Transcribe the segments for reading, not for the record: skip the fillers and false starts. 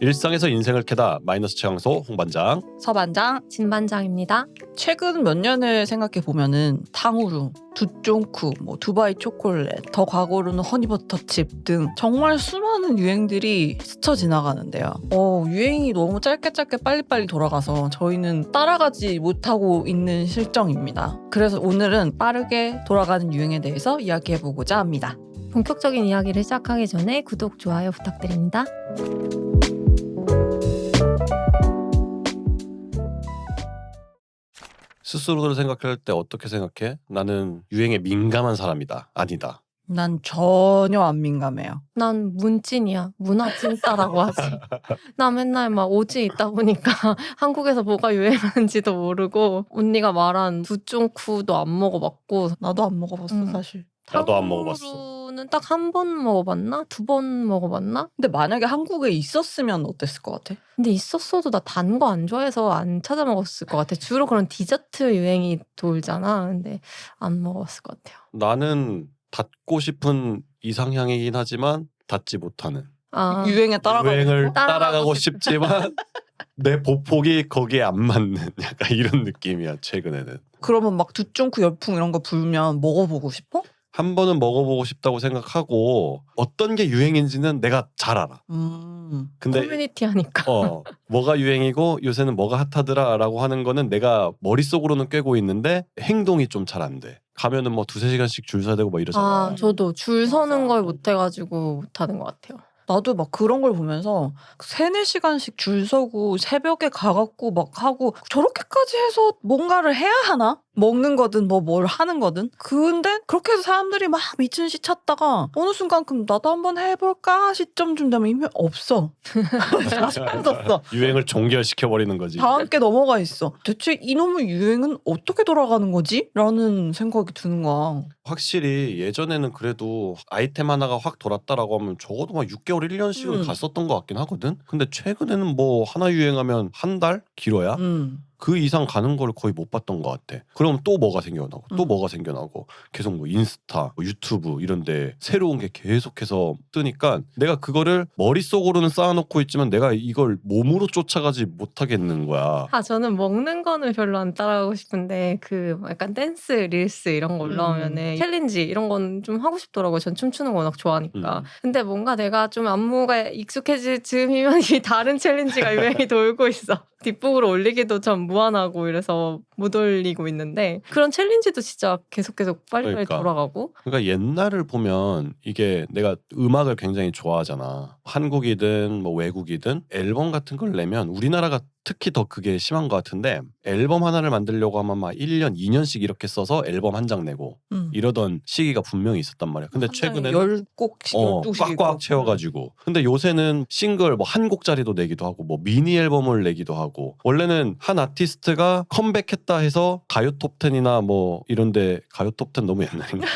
일상에서 인생을 캐다 마이너스 최강소 홍반장. 서반장. 진반장입니다. 최근 몇 년을 생각해 보면은 탕후루, 두쫑쿠, 두바이 초콜릿, 더 과거로는 허니버터칩 등 정말 수많은 유행들이 스쳐 지나가는데요. 유행이 너무 짧게 빨리빨리 돌아가서 저희는 따라가지 못하고 있는 실정입니다. 그래서 오늘은 빠르게 돌아가는 유행에 대해서 이야기해보고자 합니다. 본격적인 이야기를 시작하기 전에 구독, 좋아요 부탁드립니다. 스스로를 생각할 때 어떻게 생각해? 나는 유행에 민감한 사람이다. 아니다. 난 전혀 안 민감해요. 난 문찐이야. 문화찐따라고 하지. 나 맨날 막 오지 있다 보니까 한국에서 뭐가 유행하는지도 모르고 언니가 말한 두쫑쿠도 안 먹어봤고 나도 안 먹어봤어 사실. 나도 안 먹어봤어. 탕후루는 딱 한 번 먹어봤나? 두 번 먹어봤나? 근데 만약에 한국에 있었으면 어땠을 것 같아? 근데 있었어도 나 단 거 안 좋아해서 안 찾아 먹었을 것 같아. 주로 그런 디저트 유행이 돌잖아. 근데 안 먹어봤을 것 같아요. 나는 닿고 싶은 이상향이긴 하지만 닿지 못하는. 유행에 따라가고 유행을 따라가고 따라가고 싶지만 내 보폭이 거기에 안 맞는 약간 이런 느낌이야 최근에는. 그러면 막 두쫑쿠 열풍 이런 거 불면 먹어보고 싶어? 한 번은 먹어보고 싶다고 생각하고 어떤 게 유행인지는 내가 잘 알아. 근데 커뮤니티 하니까. 뭐가 유행이고 요새는 뭐가 핫하더라라고 하는 거는 내가 머릿속으로는 꿰고 있는데 행동이 좀 잘 안 돼. 가면은 뭐 2-3시간씩 줄 서야 되고 막 이러잖아. 저도 줄 서는 걸 못해가지고 못하는 것 같아요. 나도 막 그런 걸 보면서 3-4시간씩 줄 서고 새벽에 가갖고 막 하고 저렇게까지 해서 뭔가를 해야 하나? 먹는 거든 뭘 하는 거든. 근데 그렇게 해서 사람들이 막 미친 듯이 찾다가 어느 순간 그럼 나도 한번 해볼까 시점쯤 되면 이미 없어. 다 사라졌어. 유행을 종결시켜버리는 거지. 다음 게 넘어가 있어. 대체 이놈의 유행은 어떻게 돌아가는 거지? 라는 생각이 드는 거야. 확실히 예전에는 그래도 아이템 하나가 확 돌았다라고 하면 적어도 막 6개월 1년씩은 갔었던 것 같긴 하거든. 근데 최근에는 뭐 하나 유행하면 한 달? 길어야? 그 이상 가는 걸 거의 못 봤던 것 같아. 그럼 또 뭐가 생겨나고 또 뭐가 생겨나고 계속 뭐 인스타, 뭐 유튜브 이런데 새로운 게 계속해서 뜨니까 내가 그거를 머릿속으로는 쌓아놓고 있지만 내가 이걸 몸으로 쫓아가지 못하겠는 거야. 저는 먹는 거는 별로 안 따라가고 싶은데 그 약간 댄스, 릴스 이런 거 올라오면은 챌린지 이런 건 좀 하고 싶더라고요. 전 춤추는 거 워낙 좋아하니까. 근데 뭔가 내가 좀 안무가 익숙해질 즈음이면 이 다른 챌린지가 유행이 돌고 있어. 뒷북으로 올리기도 전 무안하고 이래서 못 올리고 있는데 그런 챌린지도 진짜 계속 빨리빨리 돌아가고. 그러니까 옛날을 보면 이게 내가 음악을 굉장히 좋아하잖아. 한국이든 뭐 외국이든 앨범 같은 걸 내면 우리나라가 특히 더 그게 심한 것 같은데 앨범 하나를 만들려고 하면 막 1년, 2년씩 이렇게 써서 앨범 한 장 내고 이러던 시기가 분명히 있었단 말이야. 근데 최근에는 10곡씩, 12곡씩 꽉꽉 채워가지고. 근데 요새는 싱글 뭐 한 곡짜리도 내기도 하고 뭐 미니 앨범을 내기도 하고. 원래는 한 아티스트가 컴백했다 해서 가요 톱10이나 뭐 이런데 가요 톱10 너무 옛날인가?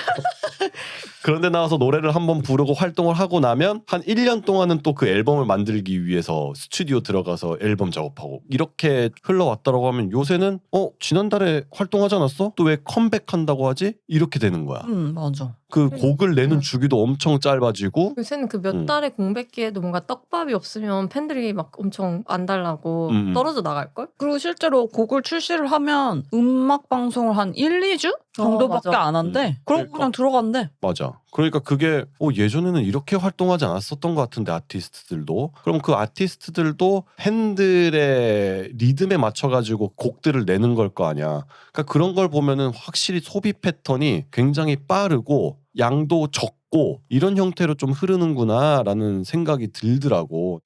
그런데 나와서 노래를 한번 부르고 활동을 하고 나면 한 1년 동안은 또 그 앨범을 만들기 위해서 스튜디오 들어가서 앨범 작업하고 이렇게 흘러왔다라고 하면 요새는 지난달에 활동하지 않았어? 또 왜 컴백한다고 하지? 이렇게 되는 거야. 맞아. 그 곡을 내는 주기도 엄청 짧아지고 요새는 그 몇 달의 공백기에도 뭔가 떡밥이 없으면 팬들이 막 엄청 안 달라고 떨어져 나갈걸? 그리고 실제로 곡을 출시를 하면 음악 방송을 한 1-2주 정도밖에 맞아. 안 한대. 그러고 그러니까. 그냥 들어간대. 맞아. 그러니까 그게 예전에는 이렇게 활동하지 않았었던 것 같은데 아티스트들도. 그럼 그 아티스트들도 팬들의 리듬에 맞춰가지고 곡들을 내는 걸 거 아니야. 그러니까 그런 걸 보면은 확실히 소비 패턴이 굉장히 빠르고 양도 적고 이런 형태로 좀 흐르는구나라는 생각이 들더라고.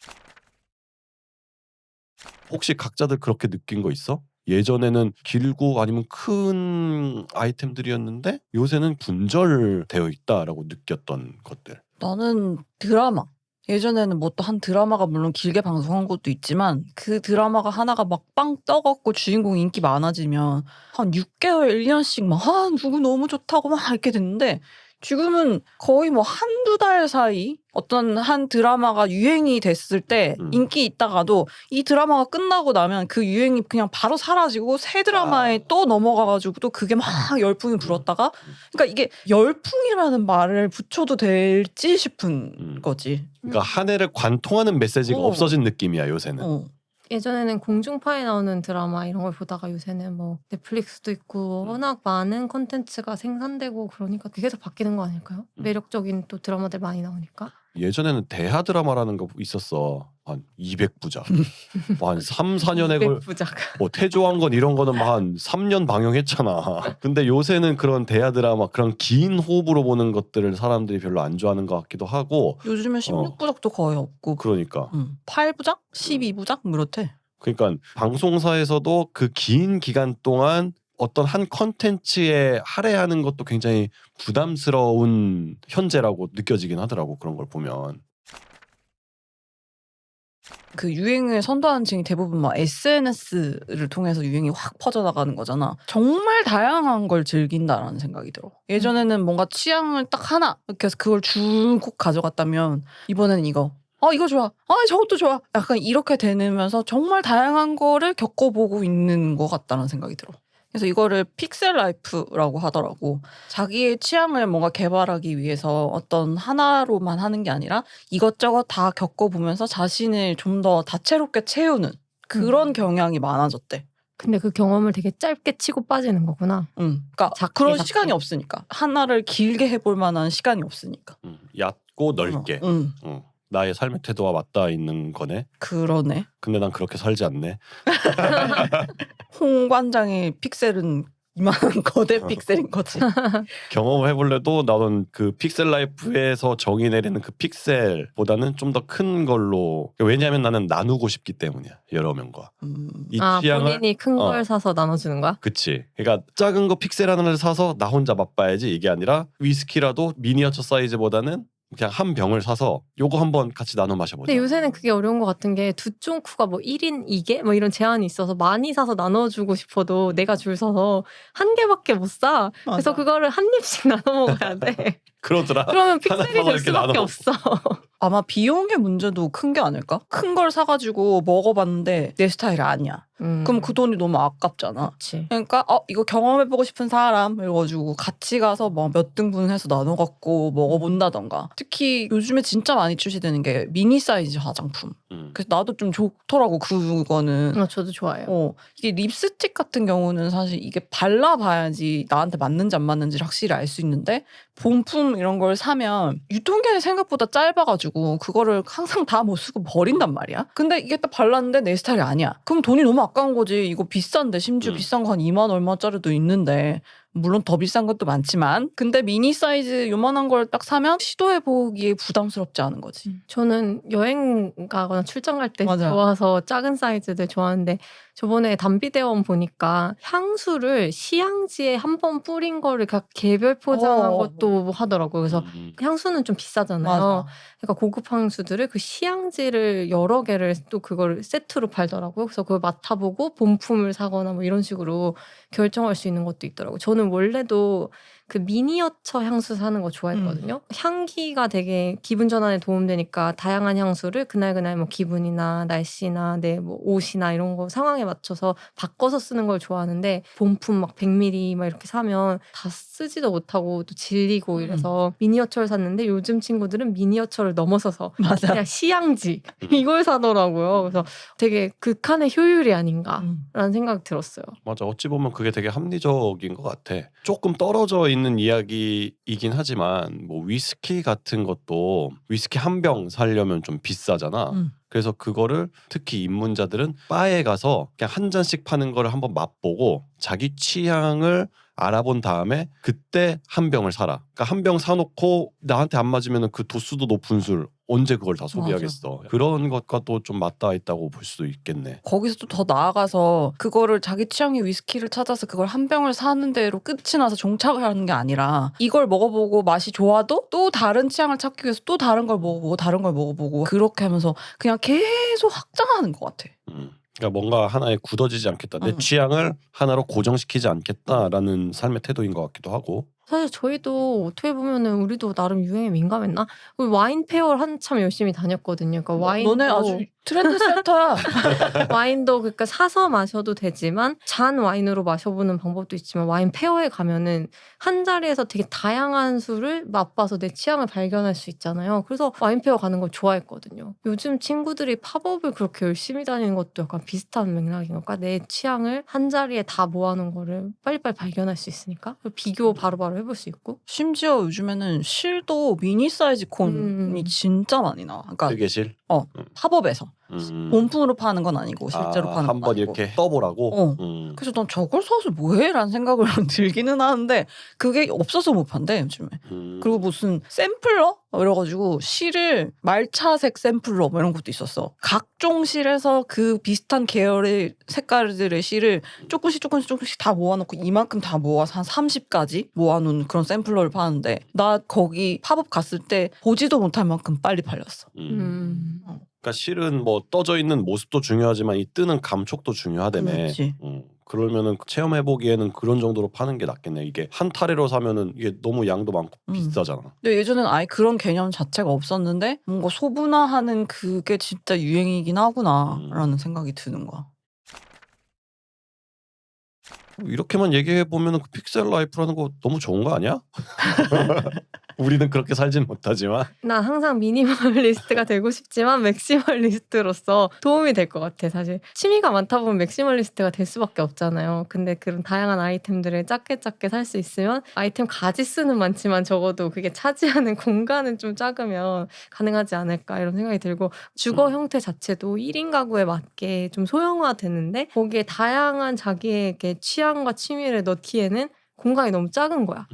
혹시 각자들 그렇게 느낀 거 있어? 예전에는 길고 아니면 큰 아이템들이었는데 요새는 분절되어 있다라고 느꼈던 것들. 나는 드라마. 예전에는 뭐 또 한 드라마가 물론 길게 방송한 것도 있지만 그 드라마가 하나가 막 빵 떠갖고 주인공 인기 많아지면 한 6개월, 1년씩 막 누구 너무 좋다고 막 이렇게 됐는데 지금은 거의 뭐 한두 달 사이 어떤 한 드라마가 유행이 됐을 때 인기 있다가도 이 드라마가 끝나고 나면 그 유행이 그냥 바로 사라지고 새 드라마에 또 넘어가가지고 또 그게 막 열풍이 불었다가 그러니까 이게 열풍이라는 말을 붙여도 될지 싶은 거지. 그러니까 한 해를 관통하는 메시지가 없어진 느낌이야 요새는. 예전에는 공중파에 나오는 드라마 이런 걸 보다가 요새는 뭐 넷플릭스도 있고 워낙 많은 콘텐츠가 생산되고 그러니까 그게 더 바뀌는 거 아닐까요? 매력적인 또 드라마들 많이 나오니까. 예전에는 대하 드라마라는 거 있었어. 한 200부작. 한 3, 4년에 걸 200부작. 뭐 태조왕건 이런 거는 한 3년 방영했잖아. 근데 요새는 그런 대하 드라마 그런 긴 호흡으로 보는 것들을 사람들이 별로 안 좋아하는 것 같기도 하고. 요즘은 16부작도 거의 없고. 그러니까. 8부작? 12부작? 그렇대. 그러니까 방송사에서도 그 긴 기간 동안 어떤 한 컨텐츠에 할애하는 것도 굉장히 부담스러운 현재라고 느껴지긴 하더라고. 그런 걸 보면. 그 유행을 선도하는 층이 대부분 막 SNS를 통해서 유행이 확 퍼져나가는 거잖아. 정말 다양한 걸 즐긴다라는 생각이 들어. 예전에는 뭔가 취향을 딱 하나 이렇게 해서 그걸 줄곧 가져갔다면 이번에는 이거. 이거 좋아. 저것도 좋아. 약간 이렇게 되면서 정말 다양한 거를 겪어보고 있는 것 같다는 생각이 들어. 그래서 이거를 픽셀 라이프라고 하더라고. 자기의 취향을 뭔가 개발하기 위해서 어떤 하나로만 하는 게 아니라 이것저것 다 겪어보면서 자신을 좀 더 다채롭게 채우는 그런 경향이 많아졌대. 근데 그 경험을 되게 짧게 치고 빠지는 거구나. 그러니까 그런 시간이 없으니까. 하나를 길게 해볼 만한 시간이 없으니까. 얕고 넓게. 나의 삶의 태도와 맞닿아 있는 거네. 그러네. 근데 난 그렇게 살지 않네. 홍 관장의 픽셀은 이만한 거대 픽셀인 거지. 경험을 해볼래도 나는 그 픽셀 라이프에서 정의 내리는 그 픽셀보다는 좀 더 큰 걸로. 왜냐하면 나는 나누고 싶기 때문이야. 여러 명과. 이 취향을 본인이 큰 걸 사서 나눠주는 거야? 그치. 그러니까 작은 거 픽셀 하나를 사서 나 혼자 맛봐야지 이게 아니라 위스키라도 미니어처 사이즈보다는 그냥 한 병을 사서 요거 한번 같이 나눠 마셔보자. 근데 요새는 그게 어려운 것 같은 게 두쫑쿠가 뭐 1인 2개? 뭐 이런 제한이 있어서 많이 사서 나눠주고 싶어도 내가 줄 서서 한 개밖에 못 사. 그래서 맞아. 그거를 한 입씩 나눠 먹어야 돼. 그러더라. 그러면 픽셀이 될 이렇게 수밖에 나눠 없어. 아마 비용의 문제도 큰 게 아닐까? 큰 걸 사가지고 먹어봤는데 내 스타일이 아니야. 그럼 그 돈이 너무 아깝잖아. 그치. 그러니까 이거 경험해보고 싶은 사람 이래가지고 같이 가서 뭐 몇 등분해서 나눠 갖고 먹어본다던가. 특히 요즘에 진짜 많이 출시되는 게 미니 사이즈 화장품. 그래서 나도 좀 좋더라고 그거는. 저도 좋아해요. 이게 립스틱 같은 경우는 사실 이게 발라봐야지 나한테 맞는지 안 맞는지를 확실히 알 수 있는데 본품 이런 걸 사면 유통기한이 생각보다 짧아가지고 그거를 항상 다 못 쓰고 버린단 말이야. 근데 이게 딱 발랐는데 내 스타일이 아니야. 그럼 돈이 너무 아까운 거지. 이거 비싼데 심지어 비싼 거 한 2만 얼마짜리도 있는데 물론 더 비싼 것도 많지만 근데 미니 사이즈 요만한 걸 딱 사면 시도해보기에 부담스럽지 않은 거지. 저는 여행 가거나 출장 갈 때 맞아. 좋아서 작은 사이즈들 좋아하는데 저번에 단비대원 보니까 향수를 시향지에 한 번 뿌린 거를 각 개별 포장한 것도 하더라고요. 그래서 향수는 좀 비싸잖아요. 맞아. 그러니까 고급 향수들을 그 시향지를 여러 개를 또 그걸 세트로 팔더라고요. 그래서 그걸 맡아보고 본품을 사거나 뭐 이런 식으로 결정할 수 있는 것도 있더라고요. 저는 원래도 그 미니어처 향수 사는 거 좋아했거든요. 향기가 되게 기분 전환에 도움되니까 다양한 향수를 그날 뭐 기분이나 날씨나 내 뭐 옷이나 이런 거 상황에 맞춰서 바꿔서 쓰는 걸 좋아하는데 본품 막 100ml 막 이렇게 사면 다 쓰지도 못하고 또 질리고 이래서 미니어처를 샀는데 요즘 친구들은 미니어처를 넘어서서 맞아. 그냥 시향지 이걸 사더라고요. 그래서 되게 극한의 효율이 아닌가라는 생각이 들었어요. 맞아. 어찌 보면 그게 되게 합리적인 것 같아. 조금 떨어져 있는 이야기이긴 하지만 뭐 위스키 같은 것도 위스키 한 병 사려면 좀 비싸잖아. 그래서 그거를 특히 입문자들은 바에 가서 그냥 한 잔씩 파는 거를 한번 맛보고 자기 취향을 알아본 다음에 그때 한 병을 사라. 그러니까 한 병 사놓고 나한테 안 맞으면 그 도수도 높은 술 언제 그걸 다 소비하겠어. 그런 것과 또 좀 맞닿아 있다고 볼 수도 있겠네. 거기서 또 더 나아가서 그거를 자기 취향의 위스키를 찾아서 그걸 한 병을 사는 대로 끝이 나서 종착을 하는 게 아니라 이걸 먹어보고 맛이 좋아도 또 다른 취향을 찾기 위해서 또 다른 걸 먹어보고 다른 걸 먹어보고 그렇게 하면서 그냥 계속 확장하는 것 같아. 그러니까 뭔가 하나에 굳어지지 않겠다. 내 취향을 하나로 고정시키지 않겠다라는 삶의 태도인 것 같기도 하고. 사실 저희도 어떻게 보면은 우리도 나름 유행에 민감했나? 우리 와인 페어를 한참 열심히 다녔거든요. 그러니까 와인도 너네 아주 트렌드 센터야. 와인도 그러니까 사서 마셔도 되지만 잔 와인으로 마셔보는 방법도 있지만 와인 페어에 가면은 한 자리에서 되게 다양한 술을 맛봐서 내 취향을 발견할 수 있잖아요. 그래서 와인 페어 가는 걸 좋아했거든요. 요즘 친구들이 팝업을 그렇게 열심히 다니는 것도 약간 비슷한 맥락인 걸까? 내 취향을 한 자리에 다 모아놓은 거를 빨리빨리 발견할 수 있으니까 비교 바로바로 해볼 수 있고. 심지어 요즘에는 실도 미니 사이즈 콘이 진짜 많이 나와. 그러니까 뜨개실. 팝업에서 음. 본품으로 파는 건 아니고 실제로 파는 건 한번 아니고. 이렇게 떠보라고. 그래서 난 저걸 사서 뭐해? 라는 생각을 들기는 하는데 그게 없어서 못 판대 요즘에. 그리고 무슨 샘플러? 이래가지고 실을 말차색 샘플러 뭐 이런 것도 있었어. 각종 실에서 그 비슷한 계열의 색깔들의 실을 조금씩 다 모아놓고 이만큼 다 모아서 한 30까지 모아놓은 그런 샘플러를 파는데 나 거기 팝업 갔을 때 보지도 못할 만큼 빨리 팔렸어. 그러니까 실은 뭐 떠져 있는 모습도 중요하지만 이 뜨는 감촉도 중요하다며. 그렇지. 그러면은 체험해보기에는 그런 정도로 파는 게 낫겠네. 이게 한 타래로 사면은 이게 너무 양도 많고 비싸잖아. 근데 예전엔 아예 그런 개념 자체가 없었는데 뭔가 소분화하는 그게 진짜 유행이긴 하구나라는 생각이 드는 거야. 이렇게만 얘기해보면은 그 픽셀 라이프라는 거 너무 좋은 거 아니야? 우리는 그렇게 살진 못하지만. 난 항상 미니멀리스트가 되고 싶지만 맥시멀리스트로서 도움이 될 것 같아. 사실 취미가 많다 보면 맥시멀리스트가 될 수밖에 없잖아요. 근데 그런 다양한 아이템들을 작게 살 수 있으면 아이템 가지수는 많지만 적어도 그게 차지하는 공간은 좀 작으면 가능하지 않을까 이런 생각이 들고 주거 형태 자체도 1인 가구에 맞게 좀 소형화됐는데 거기에 다양한 자기의 이렇게 취향과 취미를 넣기에는 공간이 너무 작은 거야.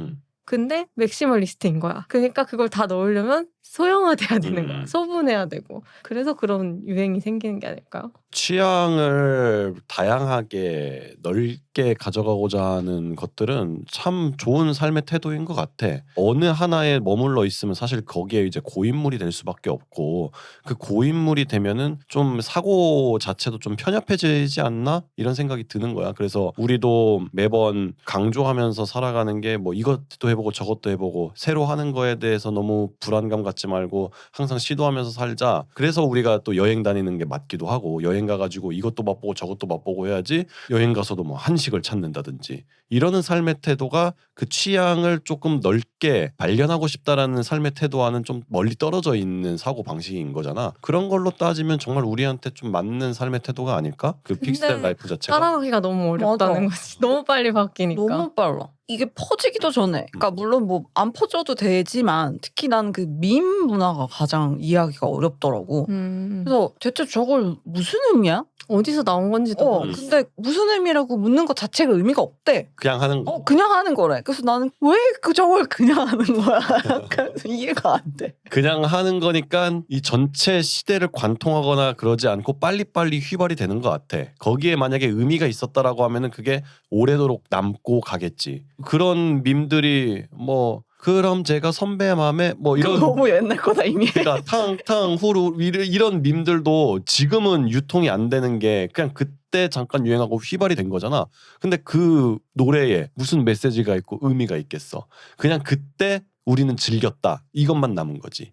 근데 맥시멀리스트인 거야. 그러니까 그걸 다 넣으려면 소형화돼야 되는 거야. 소분해야 되고. 그래서 그런 유행이 생기는 게 아닐까요? 취향을 다양하게 넓게 가져가고자 하는 것들은 참 좋은 삶의 태도인 것 같아. 어느 하나에 머물러 있으면 사실 거기에 이제 고인물이 될 수밖에 없고 그 고인물이 되면은 좀 사고 자체도 좀 편협해지지 않나? 이런 생각이 드는 거야. 그래서 우리도 매번 강조하면서 살아가는 게 뭐 이것도 해보고 저것도 해보고 새로 하는 거에 대해서 너무 불안감 갖지 말고 항상 시도하면서 살자. 그래서 우리가 또 여행 다니는 게 맞기도 하고 여행 가가지고 이것도 맛보고 저것도 맛보고 해야지 여행 가서도 뭐 한식을 찾는다든지 이러는 삶의 태도가 그 취향을 조금 넓게 발견하고 싶다라는 삶의 태도와는 좀 멀리 떨어져 있는 사고 방식인 거잖아. 그런 걸로 따지면 정말 우리한테 좀 맞는 삶의 태도가 아닐까? 그 픽셀 라이프 자체가. 따라가기가 너무 어렵다는 거지. 너무 빨리 바뀌니까. 너무 빨라. 이게 퍼지기도 전에. 그러니까 물론 뭐 안 퍼져도 되지만 특히 난 그 밈 문화가 가장 이해하기가 어렵더라고. 그래서 대체 저걸 무슨 의미야? 어디서 나온 건지도 모르겠어. 근데 무슨 의미라고 묻는 것 자체가 의미가 없대. 그냥 하는 거. 그냥 하는 거래. 그래서 나는 왜 저걸 그냥 하는 거야? 약간 이해가 안 돼. 그냥 하는 거니까 이 전체 시대를 관통하거나 그러지 않고 빨리빨리 휘발이 되는 것 같아. 거기에 만약에 의미가 있었다라고 하면은 그게 오래도록 남고 가겠지. 그런 밈들이 뭐 그럼 제가 선배의 맘에 뭐 이런 너무 옛날 거다 이미. 그러니까 탕탕 후루 이런 밈들도 지금은 유통이 안 되는 게 그냥 그때 잠깐 유행하고 휘발이 된 거잖아. 근데 그 노래에 무슨 메시지가 있고 의미가 있겠어. 그냥 그때 우리는 즐겼다. 이것만 남은 거지.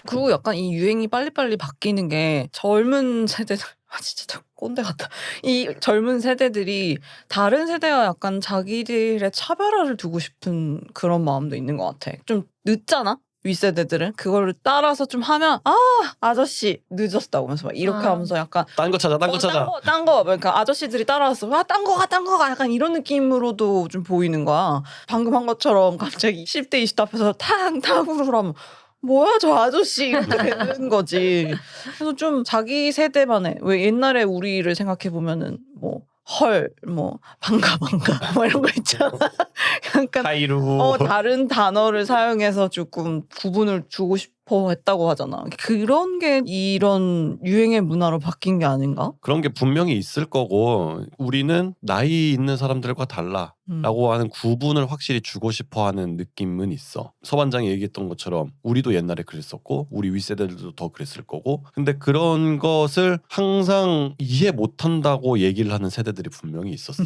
그리고 약간 이 유행이 빨리빨리 바뀌는 게 젊은 세대들 진짜 꼰대 같다. 이 젊은 세대들이 다른 세대와 약간 자기들의 차별화를 두고 싶은 그런 마음도 있는 것 같아. 좀 늦잖아? 윗세대들은 그거를 따라서 좀 하면 아저씨 늦었다고 하면서 막 이렇게 하면서 약간 딴 거 찾아. 딴 거 그러니까 아저씨들이 따라와서 딴 거가 약간 이런 느낌으로도 좀 보이는 거야. 방금 한 것처럼 갑자기 10대 20대 앞에서 탕탕으로 하면 뭐야 저 아저씨 이렇게 되는 거지. 그래서 좀 자기 세대만의 왜 옛날에 우리를 생각해 보면은 뭐 헐, 뭐 반가 뭐 이런 거 있잖아. 약간 타이루. 다른 단어를 사용해서 조금 구분을 주고 싶어 했다고 하잖아. 그런 게 이런 유행의 문화로 바뀐 게 아닌가? 그런 게 분명히 있을 거고 우리는 나이 있는 사람들과 달라 라고 하는 구분을 확실히 주고 싶어 하는 느낌은 있어. 서반장이 얘기했던 것처럼 우리도 옛날에 그랬었고 우리 윗세대들도 더 그랬을 거고 근데 그런 것을 항상 이해 못한다고 얘기를 하는 세대들이 분명히 있었어.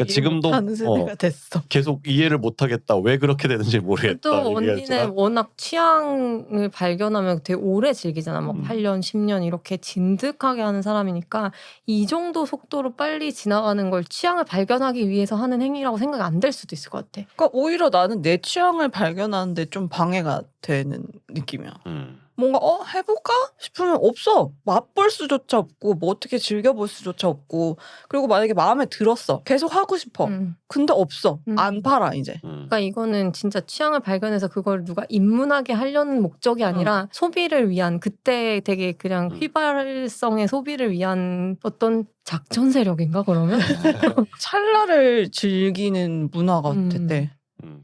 그러니까 지금도 하는 세대가 됐어. 계속 이해를 못하겠다. 왜 그렇게 되는지 모르겠다. 또 언니는 얘기하지만. 워낙 취향을 발견하면 되게 오래 즐기잖아. 막 8년, 10년 이렇게 진득하게 하는 사람이니까 이 정도 속도로 빨리 지나가는 걸 취향을 발견하기 위해서 하는 행위라고 생각이 안 될 수도 있을 것 같아. 그러니까 오히려 나는 내 취향을 발견하는데 좀 방해가 되는 느낌이야. 뭔가 해볼까 싶으면 없어. 맛볼 수조차 없고 뭐 어떻게 즐겨볼 수조차 없고 그리고 만약에 마음에 들었어. 계속 하고 싶어. 근데 없어. 안 팔아 이제. 그러니까 이거는 진짜 취향을 발견해서 그걸 누가 입문하게 하려는 목적이 아니라 소비를 위한 그때 되게 그냥 휘발성의 소비를 위한 어떤 작전 세력인가 그러면? 찰나를 즐기는 문화가 됐대.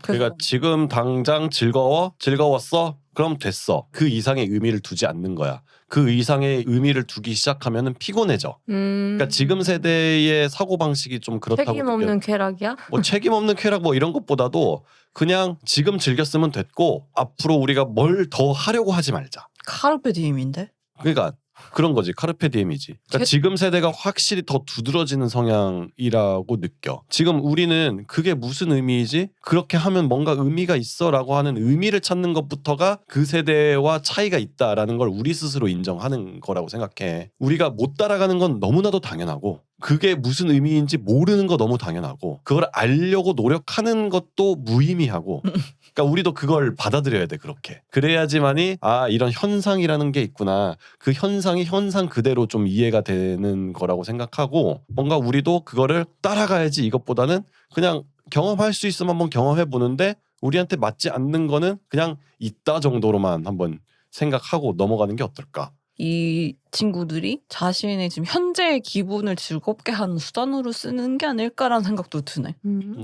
그러니까 지금 당장 즐거웠어? 그럼 됐어. 그 이상의 의미를 두지 않는 거야. 그 이상의 의미를 두기 시작하면 피곤해져. 그러니까 지금 세대의 사고방식이 좀 그렇다고 책임 없는 쾌락이야? 뭐 책임 없는 쾌락 뭐 이런 것보다도 그냥 지금 즐겼으면 됐고 앞으로 우리가 뭘 더 하려고 하지 말자. 카르페 디엠인데? 그러니까 그런 거지. 카르페 디엠이지. 그러니까 지금 세대가 확실히 더 두드러지는 성향이라고 느껴. 지금 우리는 그게 무슨 의미이지? 그렇게 하면 뭔가 의미가 있어라고 하는 의미를 찾는 것부터가 그 세대와 차이가 있다라는 걸 우리 스스로 인정하는 거라고 생각해. 우리가 못 따라가는 건 너무나도 당연하고 그게 무슨 의미인지 모르는 거 너무 당연하고 그걸 알려고 노력하는 것도 무의미하고 그러니까 우리도 그걸 받아들여야 돼. 그렇게 그래야지만이 이런 현상이라는 게 있구나. 그 현상이 현상 그대로 좀 이해가 되는 거라고 생각하고 뭔가 우리도 그거를 따라가야지 이것보다는 그냥 경험할 수 있으면 한번 경험해 보는데 우리한테 맞지 않는 거는 그냥 있다 정도로만 한번 생각하고 넘어가는 게 어떨까. 이 친구들이 자신의 지금 현재의 기분을 즐겁게 하는 수단으로 쓰는 게 아닐까라는 생각도 드네.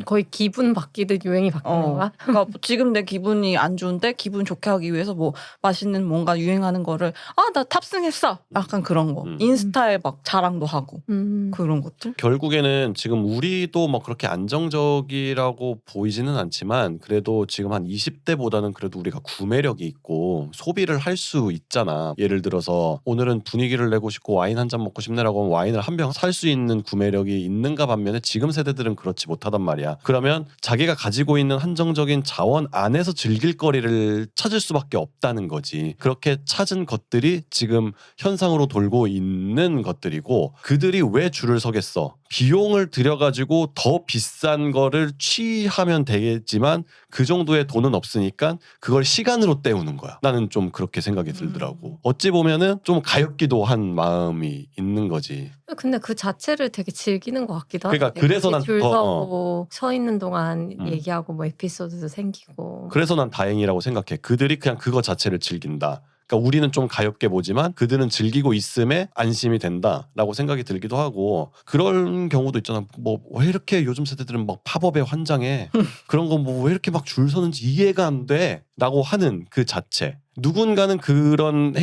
거의 기분 바뀌듯 유행이 바뀌는 거야? 그러니까 지금 내 기분이 안 좋은데 기분 좋게 하기 위해서 뭐 맛있는 뭔가 유행하는 거를 나 탑승했어. 약간 그런 거. 인스타에 막 자랑도 하고 그런 것들. 결국에는 지금 우리도 뭐 그렇게 안정적이라고 보이지는 않지만 그래도 지금 한 20대보다는 그래도 우리가 구매력이 있고 소비를 할 수 있잖아. 예를 들어서 오늘은 분위기를 내고 싶고 와인 한 잔 먹고 싶네라고 하면 와인을 한 병 살 수 있는 구매력이 있는가 반면에 지금 세대들은 그렇지 못하단 말이야. 그러면 자기가 가지고 있는 한정적인 자원 안에서 즐길 거리를 찾을 수밖에 없다는 거지. 그렇게 찾은 것들이 지금 현상으로 돌고 있는 것들이고 그들이 왜 줄을 서겠어? 비용을 들여가지고 더 비싼 거를 취하면 되겠지만 그 정도의 돈은 없으니까 그걸 시간으로 때우는 거야. 나는 좀 그렇게 생각이 들더라고. 어찌 보면은 좀 가엾기도 한 마음이 있는 거지. 근데 그 자체를 되게 즐기는 것 같기도 하다. 그러니까 그래서 난 줄 서고 서 있는 동안 얘기하고 뭐 에피소드도 생기고. 그래서 난 다행이라고 생각해. 그들이 그냥 그거 자체를 즐긴다. 그러니까 우리는 좀 가엾게 보지만 그들은 즐기고 있음에 안심이 된다라고 생각이 들기도 하고 그런 경우도 있잖아. 뭐 왜 이렇게 요즘 세대들은 막 팝업에 환장해. 그런 거 뭐 왜 이렇게 막 줄 서는지 이해가 안 돼라고 하는 그 자체. 누군가는 그런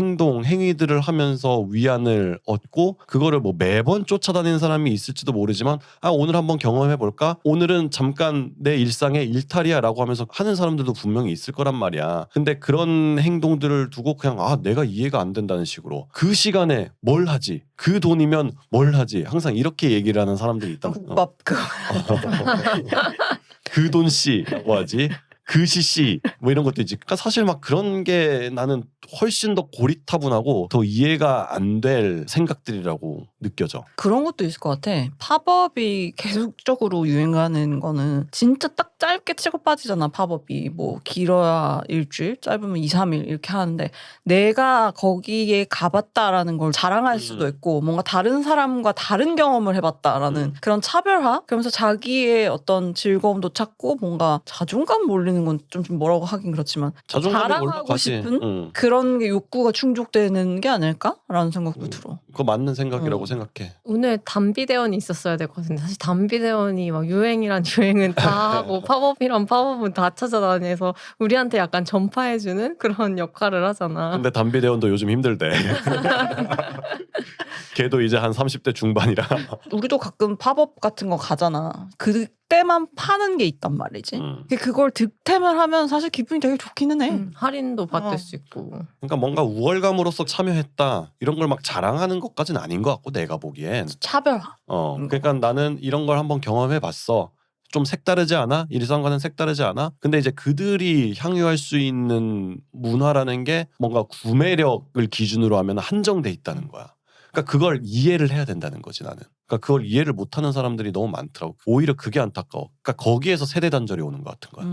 행위들을 하면서 위안을 얻고 그거를 뭐 매번 쫓아다니는 사람이 있을지도 모르지만 오늘 한번 경험해볼까? 오늘은 잠깐 내 일상의 일탈이야라고 하면서 하는 사람들도 분명히 있을 거란 말이야. 근데 그런 행동들을 두고 그냥 내가 이해가 안 된다는 식으로 그 시간에 뭘 하지? 그 돈이면 뭘 하지? 항상 이렇게 얘기를 하는 사람들이 있다. 국밥 그거. 그 돈 씨라고 하지. 그 시시 뭐 이런 것도 있지. 그러니까 사실 막 그런 게 나는 훨씬 더 고리타분하고 더 이해가 안 될 생각들이라고 느껴져. 그런 것도 있을 것 같아. 팝업이 계속적으로 유행하는 거는 진짜 딱 짧게 치고 빠지잖아. 팝업이 뭐 길어야 일주일, 짧으면 2, 3일 이렇게 하는데 내가 거기에 가봤다라는 걸 자랑할 수도 있고 뭔가 다른 사람과 다른 경험을 해봤다라는 그런 차별화? 그러면서 자기의 어떤 즐거움도 찾고 뭔가 자존감 몰리는 건 좀 뭐라고 하긴 그렇지만 자존감이 자랑하고 올라가지. 싶은 그런 게 욕구가 충족되는 게 아닐까라는 생각도 들어. 그거 맞는 생각이라고 생각해. 오늘 담비대원이 있었어야 될 것 같은데 사실 담비대원이 막 유행이란 유행은 다 하고 팝업이란 팝업은 다 찾아다녀서 우리한테 약간 전파해주는 그런 역할을 하잖아. 근데 담비대원도 요즘 힘들대. 걔도 이제 한 30대 중반이라. 우리도 가끔 팝업 같은 거 가잖아. 그때만 파는 게 있단 말이지. 그걸 득템을 하면 사실 기분이 되게 좋기는 해. 할인도 받을 어. 수 있고. 그러니까 뭔가 우월감으로서 참여했다 이런 걸 막 자랑하는 것까지는 아닌 것 같고 내가 보기엔. 차별화. 그러니까 나는 이런 걸 한번 경험해봤어. 좀 색다르지 않아? 일상과는 색다르지 않아? 근데 이제 그들이 향유할 수 있는 문화라는 게 뭔가 구매력을 기준으로 하면 한정돼 있다는 거야. 그러니까 그걸 이해를 해야 된다는 거지 나는. 그러니까 그걸 이해를 못하는 사람들이 너무 많더라고. 오히려 그게 안타까워. 그러니까 거기에서 세대 단절이 오는 것 같은 거야.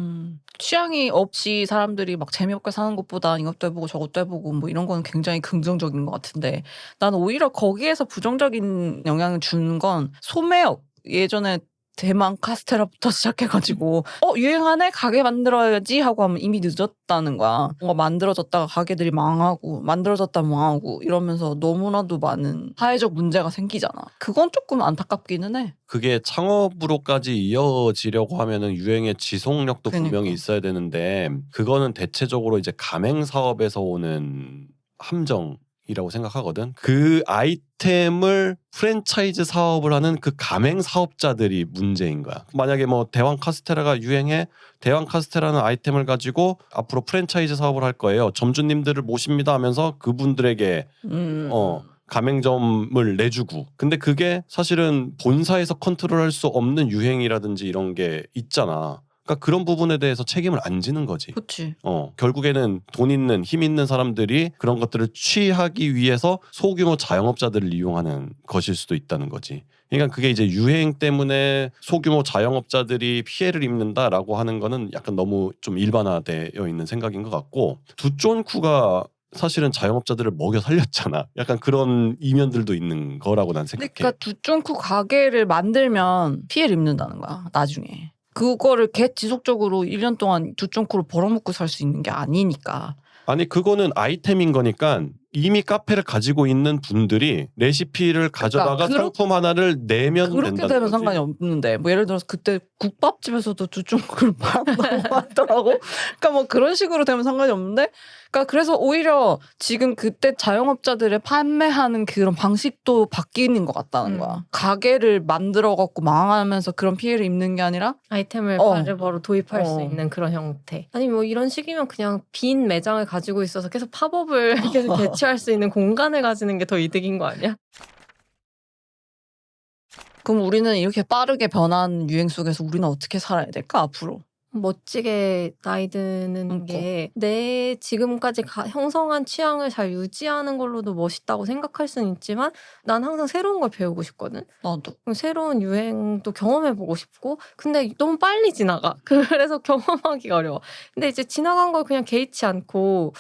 취향이 없이 사람들이 막 재미없게 사는 것보다 이것도 해보고 저것도 해보고 뭐 이런 거는 굉장히 긍정적인 것 같은데 나는 오히려 거기에서 부정적인 영향을 주는 건 소매업. 예전에 대만 카스테라부터 시작해가지고 유행하네 가게 만들어야지 하고 하면 이미 늦었다는 거야. 뭔가 만들어졌다가 가게들이 망하고 만들어졌다 망하고 이러면서 너무나도 많은 사회적 문제가 생기잖아. 그건 조금 안타깝기는 해. 그게 창업으로까지 이어지려고 하면은 유행의 지속력도 그러니까. 분명히 있어야 되는데 그거는 대체적으로 이제 가맹 사업에서 오는 함정이라고 생각하거든. 그 아이템을 프랜차이즈 사업을 하는 그 가맹 사업자들이 문제인 거야. 만약에 뭐 대왕 카스테라가 유행해 대왕 카스테라는 아이템을 가지고 앞으로 프랜차이즈 사업을 할 거예요. 점주님들을 모십니다 하면서 그분들에게 가맹점을 내주고. 근데 그게 사실은 본사에서 컨트롤할 수 없는 유행이라든지 이런 게 있잖아. 그러니까 그런 부분에 대해서 책임을 안 지는 거지. 그렇지. 결국에는 돈 있는 힘 있는 사람들이 그런 것들을 취하기 위해서 소규모 자영업자들을 이용하는 것일 수도 있다는 거지. 그러니까 그게 이제 유행 때문에 소규모 자영업자들이 피해를 입는다라고 하는 거는 약간 너무 좀 일반화되어 있는 생각인 것 같고 두쫀쿠가 사실은 자영업자들을 먹여 살렸잖아. 약간 그런 이면들도 있는 거라고 난 생각해. 그러니까 두쫑쿠 가게를 만들면 피해를 입는다는 거야. 나중에. 그거를 지속적으로 1년 동안 두쫑쿠를 벌어먹고 살 수 있는 게 아니니까. 아니 그거는 아이템인 거니까 이미 카페를 가지고 있는 분들이 레시피를 가져다가 상품 하나를 내면 그렇게 된다는 되면 거지. 상관이 없는데 뭐 예를 들어서 그때 국밥집에서도 두쫑쿠를 팔았다고 하더라고. 그러니까 뭐 그런 식으로 되면 상관이 없는데 그러니까 그래서 오히려 지금 그때 자영업자들의 판매하는 그런 방식도 바뀌는 것 같다는 거야. 가게를 만들어 갖고 망하면서 그런 피해를 입는 게 아니라 아이템을 바로 도입할 수 있는 그런 형태. 아니 뭐 이런 식이면 그냥 빈 매장을 가지고 있어서 계속 팝업을 계속 개최할 수 있는 공간을 가지는 게 더 이득인 거 아니야? 그럼 우리는 이렇게 빠르게 변한 유행 속에서 우리는 어떻게 살아야 될까 앞으로? 멋지게 나이 드는 게 내 지금까지 형성한 취향을 잘 유지하는 걸로도 멋있다고 생각할 수는 있지만 난 항상 새로운 걸 배우고 싶거든. 나도. 새로운 유행도 경험해보고 싶고 근데 너무 빨리 지나가. 그래서 경험하기가 어려워. 근데 이제 지나간 걸 그냥 개의치 않고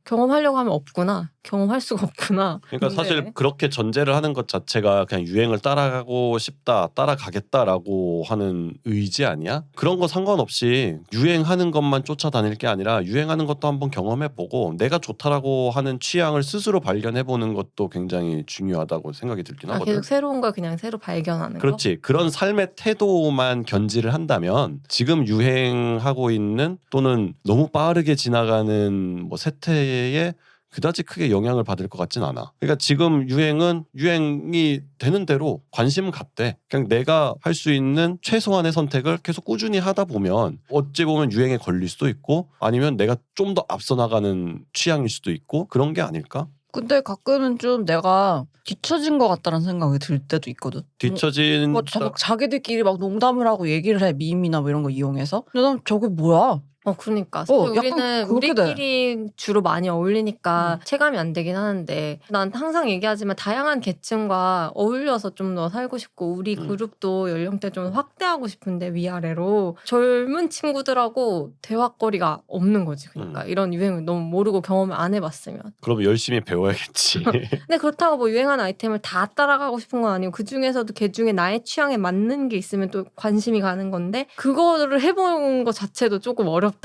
경험하려고 하면 없구나. 경험할 수가 없구나. 그러니까 근데 사실 그렇게 전제를 하는 것 자체가 그냥 유행을 따라가고 싶다, 따라가겠다라고 하는 의지 아니야? 그런 거 상관없이 유행하는 것만 쫓아다닐 게 아니라 유행하는 것도 한번 경험해보고 내가 좋다라고 하는 취향을 스스로 발견해보는 것도 굉장히 중요하다고 생각이 들긴 하거든. 계속 새로운 걸 그냥 새로 발견하는 그렇지. 거? 그런 삶의 태도만 견지를 한다면 지금 유행하고 있는 또는 너무 빠르게 지나가는 뭐 세태에 그다지 크게 영향을 받을 것 같진 않아. 그러니까 지금 유행은 유행이 되는 대로 관심을 갖대. 그냥 내가 할 수 있는 최소한의 선택을 계속 꾸준히 하다 보면 어찌 보면 유행에 걸릴 수도 있고 아니면 내가 좀 더 앞서 나가는 취향일 수도 있고 그런 게 아닐까? 근데 가끔은 좀 내가 뒤처진 것 같다는 생각이 들 때도 있거든. 뒤처진 자기들끼리 막 농담을 하고 얘기를 해. 밈이나 뭐 이런 거 이용해서. 근데 난 저게 뭐야? 그러니까 사실 약간 우리는 그렇게 돼. 우리끼리 주로 많이 어울리니까 체감이 안 되긴 하는데 난 항상 얘기하지만 다양한 계층과 어울려서 좀 더 살고 싶고 우리 그룹도 연령대 좀 확대하고 싶은데 위아래로 젊은 친구들하고 대화거리가 없는 거지. 그러니까 이런 유행을 너무 모르고 경험을 안 해봤으면. 그럼 열심히 배워야겠지. 근데 그렇다고 뭐 유행하는 아이템을 다 따라가고 싶은 건 아니고 그중에서도 걔중에 나의 취향에 맞는 게 있으면 또 관심이 가는 건데 그거를 해보는 것 자체도 조금 어렵다라는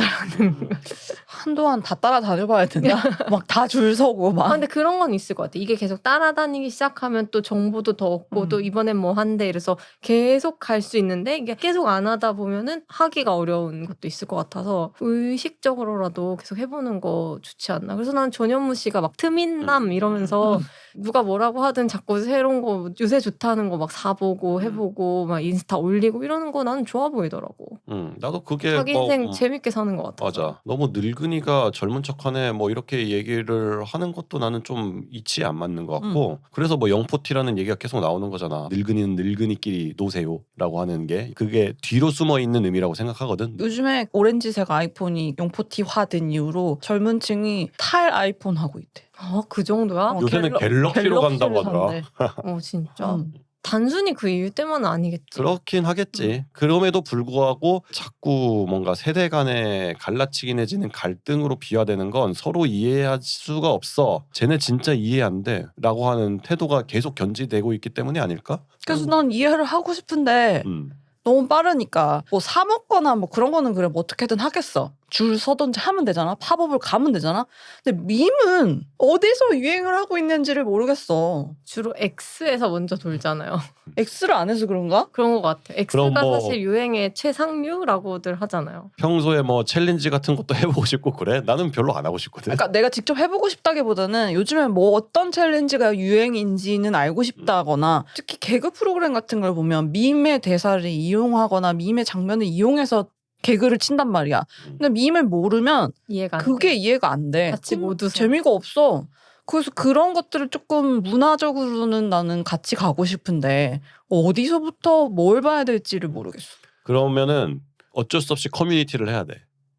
한동안 다 따라다녀봐야 된다. 막 다 줄 서고 막. 근데 그런 건 있을 것 같아. 이게 계속 따라다니기 시작하면 또 정보도 더 얻고 또 이번엔 뭐 한대 이래서 계속 갈 수 있는데 이게 계속 안 하다 보면은 하기가 어려운 것도 있을 것 같아서 의식적으로라도 계속 해보는 거 좋지 않나. 그래서 나는 전현무 씨가 막 트민남 이러면서 누가 뭐라고 하든 자꾸 새로운 거 요새 좋다는 거 막 사보고 해보고 막 인스타 올리고 이러는 거 나는 좋아 보이더라고. 나도 그게 자기 뭐, 인생 재밌게 사는 것 같아. 맞아. 너무 늙은이가 젊은 척하네 뭐 이렇게 얘기를 하는 것도 나는 좀 이치에 안 맞는 것 같고 그래서 뭐 영포티라는 얘기가 계속 나오는 거잖아. 늙은이는 늙은이끼리 노세요라고 하는 게 그게 뒤로 숨어 있는 의미라고 생각하거든. 요즘에 오렌지색 아이폰이 용포티화된 이후로 젊은 층이 탈 아이폰 하고 있대. 그 정도야? 요새는 갤럭시로 간다고 하더라. 산대. 진짜. 음. 단순히 그 이유 때문은 아니겠지. 그렇긴 하겠지. 그럼에도 불구하고 자꾸 뭔가 세대 간의 갈라치기 내지는 갈등으로 비화되는 건 서로 이해할 수가 없어. 쟤네 진짜 이해 안 돼. 라고 하는 태도가 계속 견지되고 있기 때문이 아닐까? 그래서 난 이해를 하고 싶은데 음. 너무 빠르니까 뭐 사 먹거나 뭐 그런 거는 그래 뭐 어떻게든 하겠어. 줄 서든지 하면 되잖아. 팝업을 가면 되잖아. 근데 밈은 어디서 유행을 하고 있는지를 모르겠어. 주로 X에서 먼저 돌잖아요. X를 안 해서 그런가? 그런 것 같아. 그럼 X가 뭐- 사실 유행의 최상류라고들 하잖아요. 평소에 뭐 챌린지 같은 것도 해보고 싶고 그래? 나는 별로 안 하고 싶거든. 그러니까 내가 직접 해보고 싶다기보다는 요즘에 뭐 어떤 챌린지가 유행인지는 알고 싶다거나 특히 개그 프로그램 같은 걸 보면 밈의 대사를 이용하거나 밈의 장면을 이용해서 개그를 친단 말이야. 근데 밈을 모르면 이해가 안 그게 돼. 이해가 안 돼. 같이 그럼 못 웃어. 재미가 없어. 그래서 그런 것들을 조금 문화적으로는 나는 같이 가고 싶은데 어디서부터 뭘 봐야 될지를 모르겠어. 그러면은 어쩔 수 없이 커뮤니티를 해야 돼.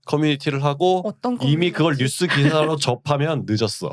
커뮤니티를 하고 어떤 이미 그걸 커뮤니티? 뉴스 기사로 접하면 늦었어.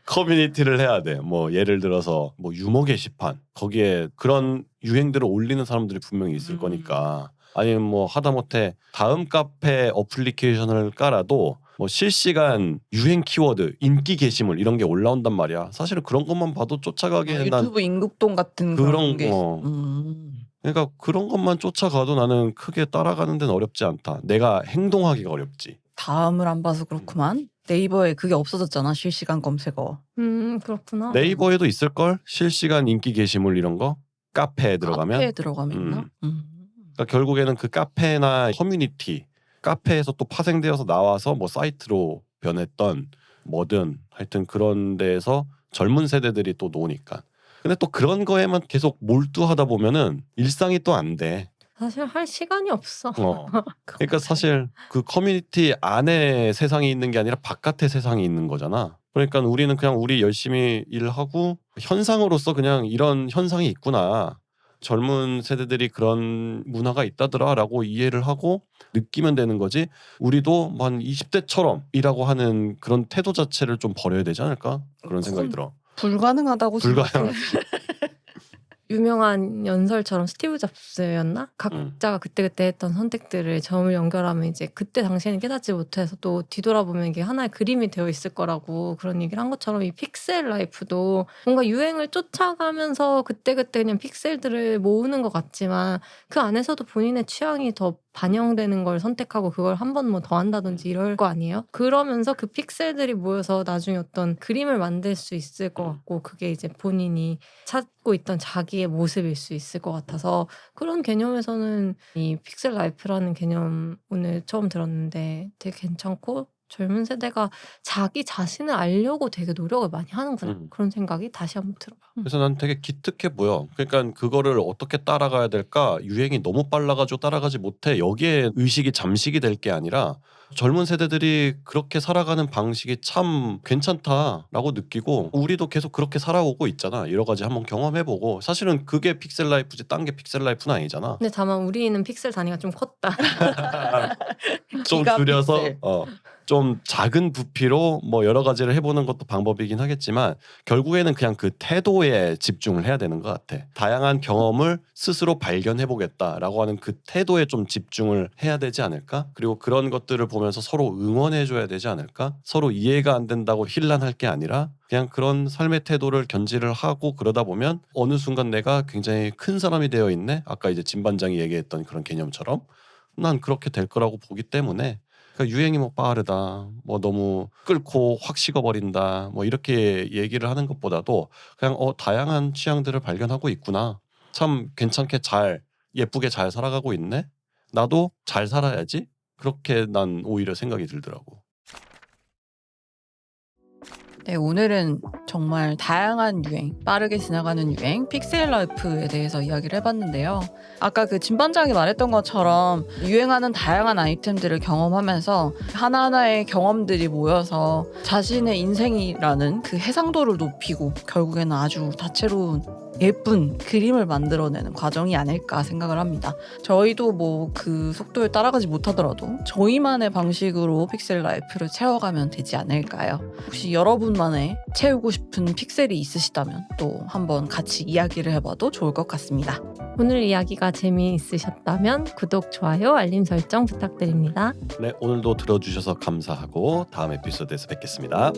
커뮤니티를 해야 돼. 뭐 예를 들어서 뭐 유머 게시판 거기에 그런 유행들을 올리는 사람들이 분명히 있을 거니까 아니면 뭐 하다못해 다음 카페 어플리케이션을 깔아도 뭐 실시간 유행 키워드 인기 게시물 이런 게 올라온단 말이야. 사실은 그런 것만 봐도 쫓아가기에는 난 유튜브 임국동 같은 그런 그런 게 거. 음. 그러니까 그런 것만 쫓아가도 나는 크게 따라가는 데는 어렵지 않다. 내가 행동하기가 어렵지. 다음을 안 봐서 그렇구만. 네이버에 그게 없어졌잖아. 실시간 검색어. 그렇구나. 네이버에도 있을걸? 실시간 인기 게시물 이런 거? 카페에 들어가면? 카페에 들어가면 있나? 그러니까 결국에는 그 카페나 커뮤니티, 카페에서 또 파생되어서 나와서 뭐 사이트로 변했던 뭐든 하여튼 그런 데에서 젊은 세대들이 또 노니까. 근데 또 그런 거에만 계속 몰두하다 보면은 일상이 또 안 돼. 사실 할 시간이 없어. 그러니까 사실 그 커뮤니티 안에 세상이 있는 게 아니라 바깥에 세상이 있는 거잖아. 그러니까 우리는 그냥 우리 열심히 일하고 현상으로서 그냥 이런 현상이 있구나. 젊은 세대들이 그런 문화가 있다더라라고 이해를 하고 느끼면 되는 거지. 우리도 뭐 한 20대처럼 이라고 하는 그런 태도 자체를 좀 버려야 되지 않을까? 그런 생각이 들어. 불가능하다고 생각해. 불가능하지. 유명한 연설처럼 스티브 잡스였나? 각자가 그때그때 했던 선택들을 점을 연결하면 이제 그때 당시에는 깨닫지 못해서 또 뒤돌아보면 이게 하나의 그림이 되어 있을 거라고 그런 얘기를 한 것처럼 이 픽셀 라이프도 뭔가 유행을 쫓아가면서 그때그때 그냥 픽셀들을 모으는 것 같지만 그 안에서도 본인의 취향이 더 반영되는 걸 선택하고 그걸 한 번 뭐 더 한다든지 이럴 거 아니에요? 그러면서 그 픽셀들이 모여서 나중에 어떤 그림을 만들 수 있을 것 같고 그게 이제 본인이 찾고 있던 자기의 모습일 수 있을 것 같아서 그런 개념에서는 이 픽셀 라이프라는 개념 오늘 처음 들었는데 되게 괜찮고 젊은 세대가 자기 자신을 알려고 되게 노력을 많이 하는구나 그런 생각이 다시 한번 들어요. 그래서 난 되게 기특해 보여. 그러니까 그거를 어떻게 따라가야 될까? 유행이 너무 빨라가지고 따라가지 못해. 여기에 의식이 잠식이 될 게 아니라 젊은 세대들이 그렇게 살아가는 방식이 참 괜찮다라고 느끼고 우리도 계속 그렇게 살아오고 있잖아. 여러 가지 한번 경험해보고 사실은 그게 픽셀 라이프지 딴 게 픽셀 라이프는 아니잖아. 근데 다만 우리는 픽셀 단위가 좀 컸다. 좀 기가 줄여서 픽셀. 좀 작은 부피로 뭐 여러 가지를 해보는 것도 방법이긴 하겠지만 결국에는 그냥 그 태도에 집중을 해야 되는 것 같아. 다양한 경험을 스스로 발견해보겠다라고 하는 그 태도에 좀 집중을 해야 되지 않을까? 그리고 그런 것들을 보면서 서로 응원해줘야 되지 않을까? 서로 이해가 안 된다고 힐난할 게 아니라 그냥 그런 삶의 태도를 견지를 하고 그러다 보면 어느 순간 내가 굉장히 큰 사람이 되어 있네? 아까 이제 진 반장이 얘기했던 그런 개념처럼 난 그렇게 될 거라고 보기 때문에 그러니까 유행이 뭐 빠르다, 뭐 너무 끓고 확 식어버린다, 뭐 이렇게 얘기를 하는 것보다도 그냥 다양한 취향들을 발견하고 있구나. 참 괜찮게 잘 예쁘게 잘 살아가고 있네. 나도 잘 살아야지. 그렇게 난 오히려 생각이 들더라고. 네, 오늘은 정말 다양한 유행, 빠르게 지나가는 유행, 픽셀 라이프에 대해서 이야기를 해봤는데요. 아까 그 진반장이 말했던 것처럼 유행하는 다양한 아이템들을 경험하면서 하나하나의 경험들이 모여서 자신의 인생이라는 그 해상도를 높이고 결국에는 아주 다채로운 예쁜 그림을 만들어내는 과정이 아닐까 생각을 합니다. 저희도 뭐 그 속도에 따라가지 못하더라도 저희만의 방식으로 픽셀 라이프를 채워가면 되지 않을까요? 혹시 여러분만의 채우고 싶은 픽셀이 있으시다면 또 한번 같이 이야기를 해봐도 좋을 것 같습니다. 오늘 이야기가 재미있으셨다면 구독, 좋아요, 알림 설정 부탁드립니다. 네, 오늘도 들어주셔서 감사하고 다음 에피소드에서 뵙겠습니다.